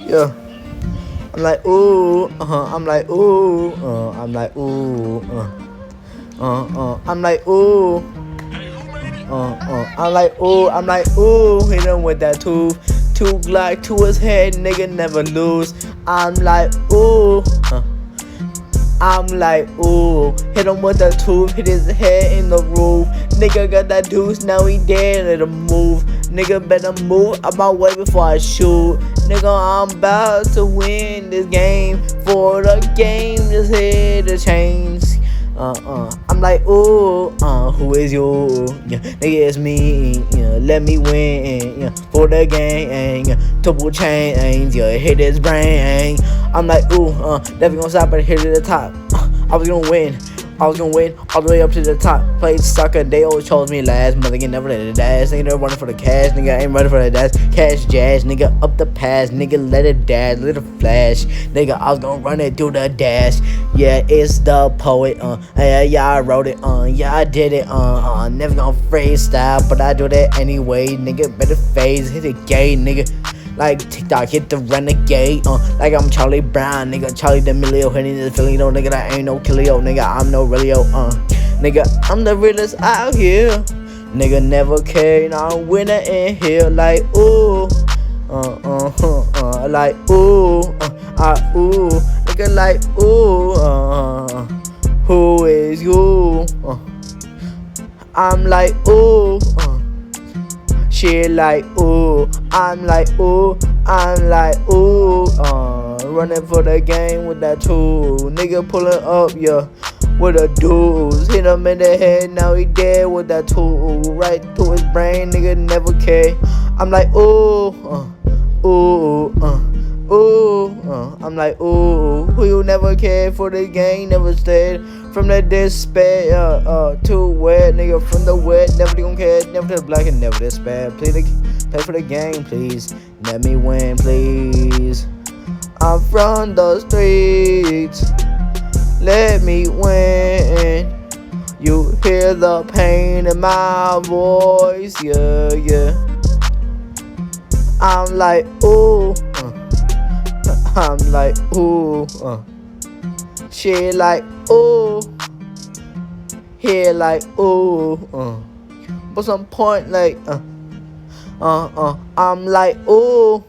Yeah. I'm like ooh, I'm like ooh, I'm like ooh, I'm like ooh, I'm like ooh, I'm like ooh, hit him with that two Glock to his head, nigga never lose. I'm like ooh, I'm like ooh, hit him with the tooth, hit his head in the roof. Nigga got that deuce, now he dead, let him move. Nigga better move out my way before I shoot. Nigga, I'm about to win this game. For the game, just hit the chains. I'm like, ooh, who is you? Yeah, nigga, it's me. Yeah, let me win. Yeah, for the game. Yeah, double chains. Yeah, hit his brain. I'm like, ooh, never gonna stop but hit it at the top. I was gonna win. I was gonna win all the way up to the top. Played soccer, they always chose me last. Mother can never let it dash. Nigga, never running for the cash. Nigga, ain't running for the dash. Cash jazz. Nigga, up the pass. Nigga, let it dash. Let it flash. Nigga, I was gonna run it through the dash. Yeah, it's the poet. Yeah, I wrote it. Yeah, I did it. Never gonna freestyle, but I do that anyway. Nigga, better phase. Hit the gate, nigga. Like TikTok hit the renegade, like I'm Charlie Brown, nigga, Charlie D'Amelio, hitting the Filipino, nigga, that ain't no killio, nigga, I'm no realio, nigga, I'm the realest out here, nigga, never care, now I'm winner in here, like, ooh, like, ooh, ooh, nigga, like, ooh, who is you, I'm like, ooh, she like ooh, I'm like ooh, I'm like ooh, running for the game with that tool, nigga pulling up, yeah, with a dudes, hit him in the head, now he dead with that tool, right through his brain, nigga never care. I'm like ooh, ooh, I'm like ooh, who you never cared for the game, never stayed. From the despair, to wet, nigga from the wet, never gonna care, never to the black and never despair. Play for the game, please. Let me win, please. I'm from the streets. Let me win. You hear the pain in my voice, yeah, yeah. I'm like ooh, I'm like ooh, she like ooh, here like ooh, but some point like I'm like ooh.